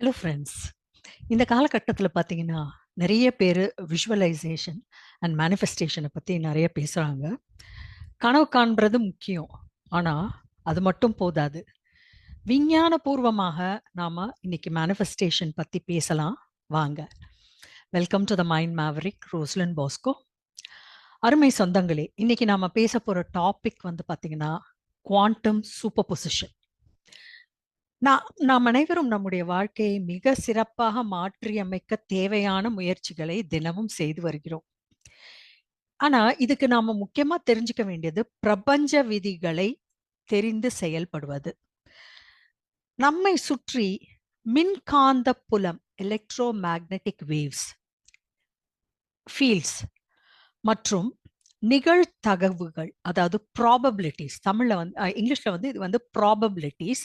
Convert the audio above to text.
Hello friends. இந்த காலகட்டத்தில் பார்த்தீங்கன்னா நிறைய பேர் விஷுவலைசேஷன் அண்ட் மேனிஃபெஸ்டேஷனை பற்றி நிறைய பேசுகிறாங்க. கனவு காண்றது முக்கியம், ஆனால் அது மட்டும் போதாது. விஞ்ஞானபூர்வமாக நாம் இன்னைக்கு மேனிஃபெஸ்டேஷன் பற்றி பேசலாம். வாங்க. Welcome to the mind Maverick, Roslin Bosco. அருமை சொந்தங்களே, இன்னைக்கு நாம் பேச போகிற டாபிக் வந்து பார்த்தீங்கன்னா குவாண்டம் சூப்பர் பொசிஷன். நாம் அனைவரும் நம்முடைய வாழ்க்கையை மிக சிறப்பாக மாற்றியமைக்க தேவையான முயற்சிகளை தினமும் செய்து வருகிறோம். ஆனா இதுக்கு நாம முக்கியமா தெரிஞ்சுக்க வேண்டியது பிரபஞ்ச விதிகளை தெரிந்து செயல்படுவது. நம்மை சுற்றி மின்காந்த புலம், எலக்ட்ரோ மேக்னெட்டிக் வேவ்ஸ், ஃபீல்ட்ஸ் மற்றும் நிகழ்தகவுகள், அதாவது ப்ராபபிலிட்டிஸ், தமிழ்ல வந்து இங்கிலீஷ்ல வந்து இது வந்து ப்ராபபிலிட்டிஸ்,